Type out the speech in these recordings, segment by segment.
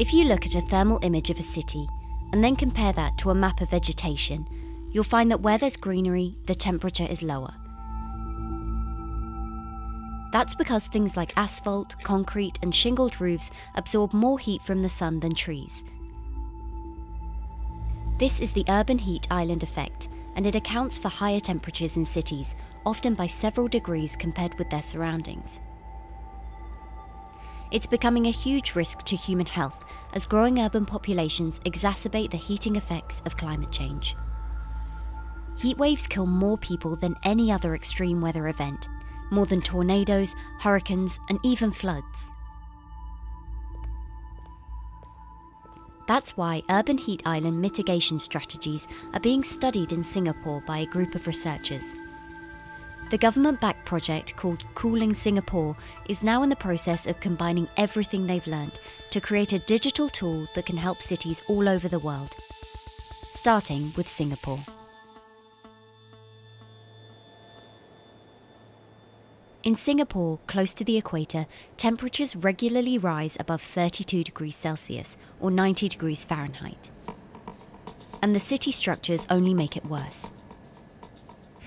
If you look at a thermal image of a city and then compare that to a map of vegetation, you'll find that where there's greenery, the temperature is lower. That's because things like asphalt, concrete, and shingled roofs absorb more heat from the sun than trees. This is the urban heat island effect, and it accounts for higher temperatures in cities, often by several degrees compared with their surroundings. It's becoming a huge risk to human health as growing urban populations exacerbate the heating effects of climate change. Heat waves kill more people than any other extreme weather event, more than tornadoes, hurricanes, and even floods. That's why urban heat island mitigation strategies are being studied in Singapore by a group of researchers. The government-backed project called Cooling Singapore is now in the process of combining everything they've learnt to create a digital tool that can help cities all over the world, starting with Singapore. In Singapore, close to the equator, temperatures regularly rise above 32 degrees Celsius or 90 degrees Fahrenheit. And the city structures only make it worse.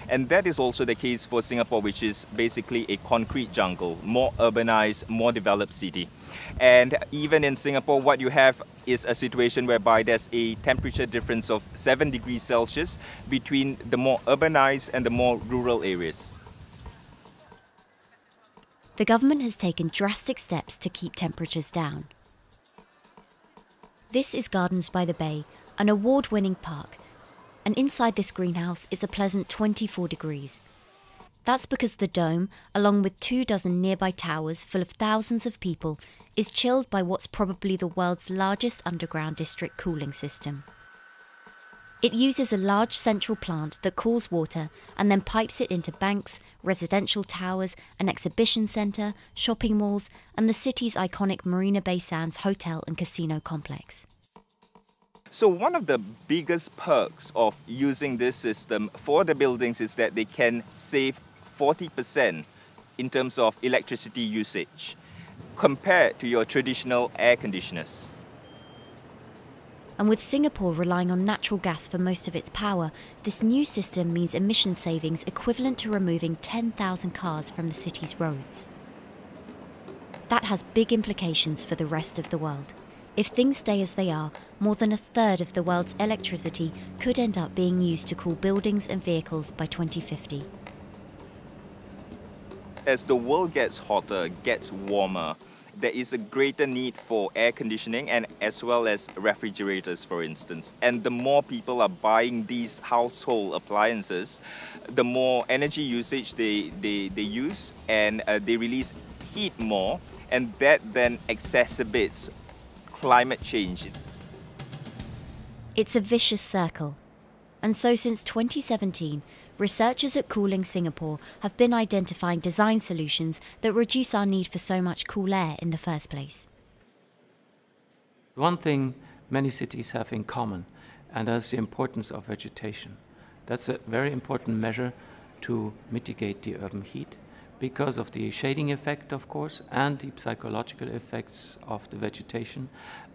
And that is also the case for Singapore, which is basically a concrete jungle, more urbanized, more developed city. And even in Singapore, what you have is a situation whereby there's a temperature difference of 7 degrees Celsius between the more urbanized and the more rural areas. The government has taken drastic steps to keep temperatures down. This is Gardens by the Bay, an award-winning park, and inside this greenhouse is a pleasant 24 degrees. That's because the dome, along with 24 nearby towers full of thousands of people, is chilled by what's probably the world's largest underground district cooling system. It uses a large central plant that cools water and then pipes it into banks, residential towers, an exhibition centre, shopping malls, and the city's iconic Marina Bay Sands hotel and casino complex. So one of the biggest perks of using this system for the buildings is that they can save 40% in terms of electricity usage compared to your traditional air conditioners. And with Singapore relying on natural gas for most of its power, this new system means emission savings equivalent to removing 10,000 cars from the city's roads. That has big implications for the rest of the world. If things stay as they are, more than a third of the world's electricity could end up being used to cool buildings and vehicles by 2050. As the world gets hotter, gets warmer, there is a greater need for air conditioning and as well as refrigerators, for instance. And the more people are buying these household appliances, the more energy usage they use, and they release heat more, and that then exacerbates climate change. It's a vicious circle. And so since 2017, researchers at Cooling Singapore have been identifying design solutions that reduce our need for so much cool air in the first place. One thing many cities have in common, and that's the importance of vegetation. That's a very important measure to mitigate the urban heat because of the shading effect, of course, and the psychological effects of the vegetation,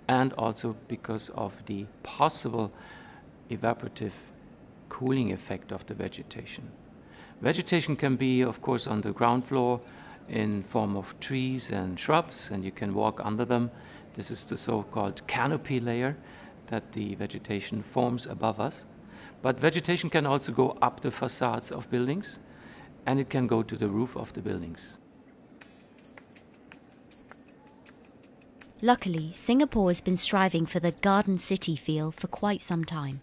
and also because of the possible evaporative cooling effect of the vegetation. Vegetation can be, of course, on the ground floor in form of trees and shrubs, and you can walk under them. This is the so-called canopy layer that the vegetation forms above us. But vegetation can also go up the facades of buildings, and it can go to the roof of the buildings. Luckily, Singapore has been striving for the Garden City feel for quite some time.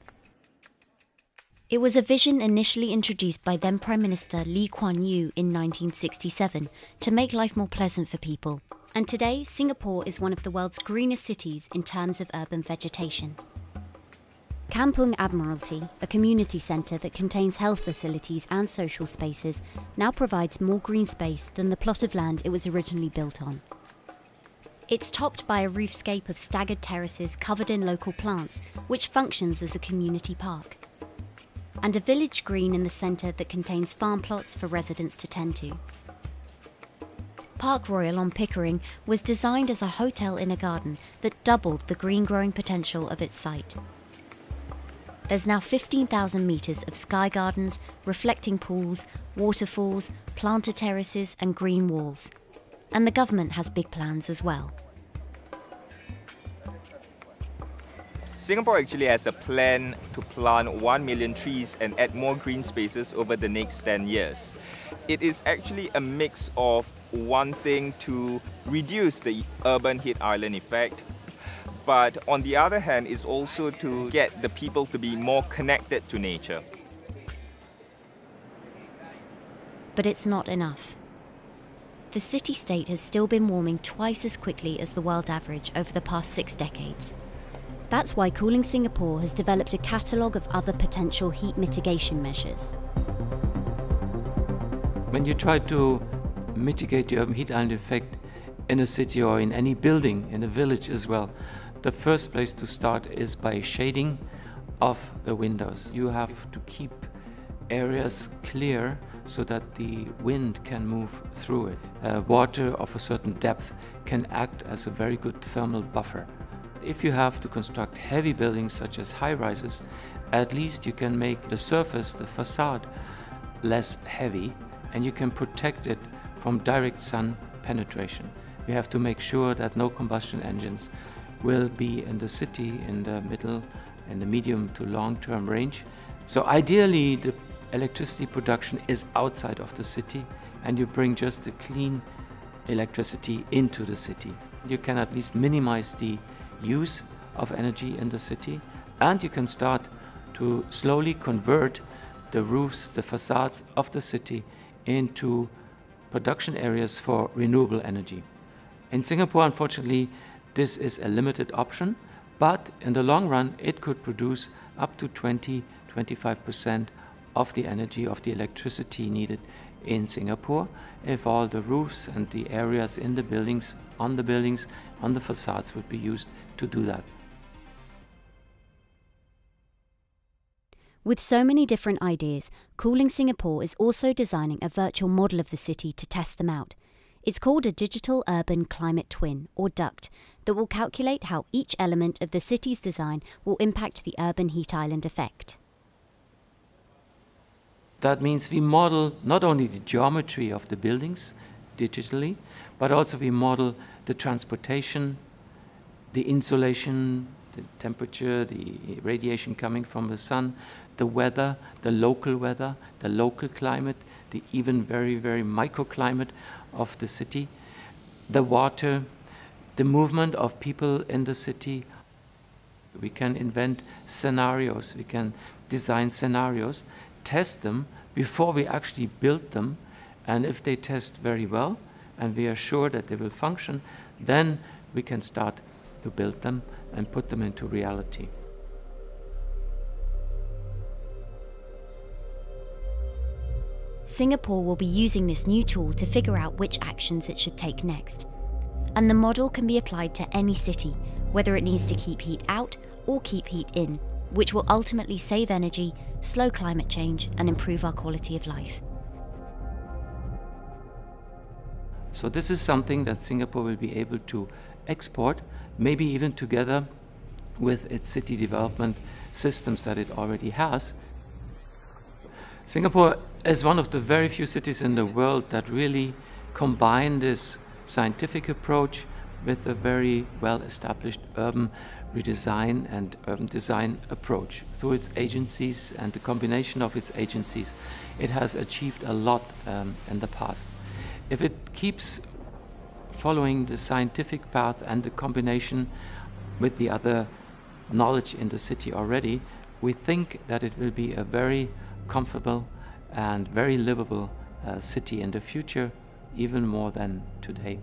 It was a vision initially introduced by then Prime Minister Lee Kuan Yew in 1967 to make life more pleasant for people. And today, Singapore is one of the world's greenest cities in terms of urban vegetation. Kampung Admiralty, a community centre that contains health facilities and social spaces, now provides more green space than the plot of land it was originally built on. It's topped by a roofscape of staggered terraces covered in local plants, which functions as a community park, and a village green in the centre that contains farm plots for residents to tend to. Park Royal on Pickering was designed as a hotel in a garden that doubled the green growing potential of its site. There's now 15,000 metres of sky gardens, reflecting pools, waterfalls, planter terraces and green walls. And the government has big plans as well. Singapore actually has a plan to plant 1 million trees and add more green spaces over the next 10 years. It is actually a mix of wanting to reduce the urban heat island effect, but on the other hand is also to get the people to be more connected to nature. But it's not enough. The city-state has still been warming twice as quickly as the world average over the past 6 decades. That's why Cooling Singapore has developed a catalogue of other potential heat mitigation measures. When you try to mitigate the urban heat island effect in a city or in any building, in a village as well, the first place to start is by shading of the windows. You have to keep areas clear so that the wind can move through it. Water of a certain depth can act as a very good thermal buffer. If you have to construct heavy buildings such as high-rises, at least you can make the surface, the facade, less heavy, and you can protect it from direct sun penetration. We have to make sure that no combustion engines will be in the city in the middle and the medium to long-term range. So ideally the electricity production is outside of the city and you bring just the clean electricity into the city. You can at least minimize the use of energy in the city, and you can start to slowly convert the roofs, the facades of the city into production areas for renewable energy. In Singapore, unfortunately, this is a limited option, but in the long run it could produce up to 20–25% of the energy, of the electricity needed in Singapore if all the roofs and the areas in the buildings, on the facades would be used to do that. With so many different ideas, Cooling Singapore is also designing a virtual model of the city to test them out. It's called a Digital Urban Climate Twin, or DUCT, that will calculate how each element of the city's design will impact the urban heat island effect. That means we model not only the geometry of the buildings digitally, but also we model the transportation, the insulation, the temperature, the radiation coming from the sun, the weather, the local climate, the even very, very microclimate of the city, the water, the movement of people in the city. We can invent scenarios, we can design scenarios, test them before we actually build them, and if they test very well and we are sure that they will function, then we can start to build them and put them into reality. Singapore will be using this new tool to figure out which actions it should take next. And the model can be applied to any city, whether it needs to keep heat out or keep heat in, which will ultimately save energy, slow climate change, and improve our quality of life. So this is something that Singapore will be able to export, maybe even together with its city development systems that it already has. Singapore is one of the very few cities in the world that really combine this scientific approach with a very well-established urban redesign and urban design approach. Through its agencies and the combination of its agencies, it has achieved a lot in the past. If it keeps following the scientific path and the combination with the other knowledge in the city already, we think that it will be a very comfortable and very livable city in the future, even more than today.